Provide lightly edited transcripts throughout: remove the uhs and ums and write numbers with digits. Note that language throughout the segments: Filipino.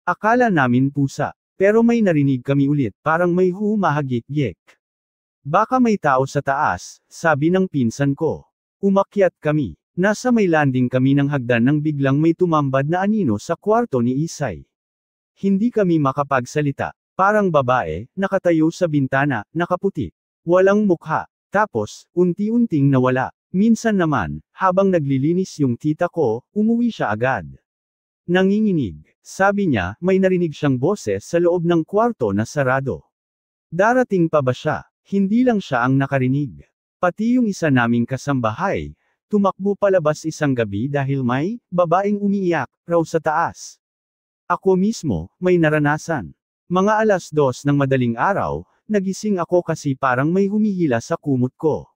Akala namin pusa, pero may narinig kami ulit, parang may humahagik-gik. Baka may tao sa taas, sabi ng pinsan ko. Umakyat kami. Nasa may landing kami ng hagdan nang biglang may tumambad na anino sa kwarto ni Isay. Hindi kami makapagsalita. Parang babae, nakatayo sa bintana, nakaputi. Walang mukha. Tapos, unti-unting nawala. Minsan naman, habang naglilinis yung tita ko, umuwi siya agad. Nanginginig. Sabi niya, may narinig siyang boses sa loob ng kwarto na sarado. Darating pa ba siya? Hindi lang siya ang nakarinig. Pati yung isa naming kasambahay, tumakbo palabas isang gabi dahil may babaeng umiiyak raw sa taas. Ako mismo, may naranasan. Mga 2:00 ng madaling araw, nagising ako kasi parang may humihila sa kumot ko.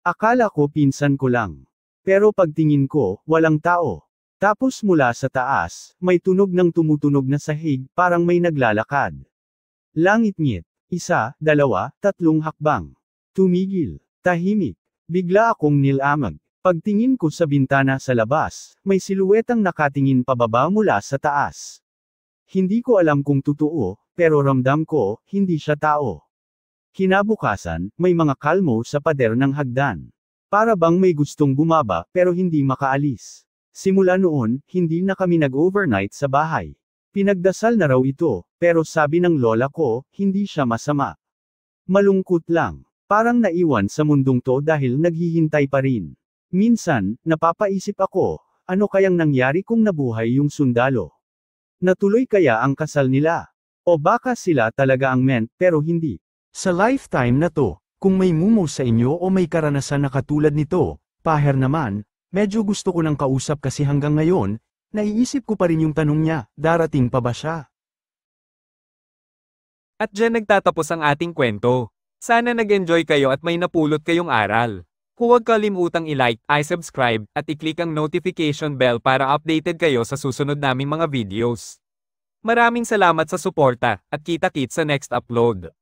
Akala ko pinsan ko lang. Pero pagtingin ko, walang tao. Tapos mula sa taas, may tunog ng tumutunog na sahig, parang may naglalakad. Langit-ngit. 1, 2, 3 hakbang. Tumigil. Tahimik. Bigla akong nilamag. Pagtingin ko sa bintana sa labas, may siluetang nakatingin pababa mula sa taas. Hindi ko alam kung totoo, pero ramdam ko, hindi siya tao. Kinabukasan, may mga kalmo sa pader ng hagdan. Para bang may gustong bumaba, pero hindi makaalis. Simula noon, hindi na kami nag-overnight sa bahay. Pinagdasal na raw ito, pero sabi ng lola ko, hindi siya masama. Malungkot lang. Parang naiwan sa mundong to dahil naghihintay pa rin. Minsan, napapaisip ako, ano kayang nangyari kung nabuhay yung sundalo? Natuloy kaya ang kasal nila? O baka sila talaga ang meant, pero hindi. Sa lifetime na to, kung may mumo sa inyo o may karanasan na katulad nito, paher naman, medyo gusto ko nang kausap kasi hanggang ngayon, naiisip ko pa rin yung tanong niya, darating pa ba siya? At dyan nagtatapos ang ating kwento. Sana nag-enjoy kayo at may napulot kayong aral. Huwag kalimutang i-like, i-subscribe, at i-click ang notification bell para updated kayo sa susunod naming mga videos. Maraming salamat sa suporta, at kita-kits sa next upload.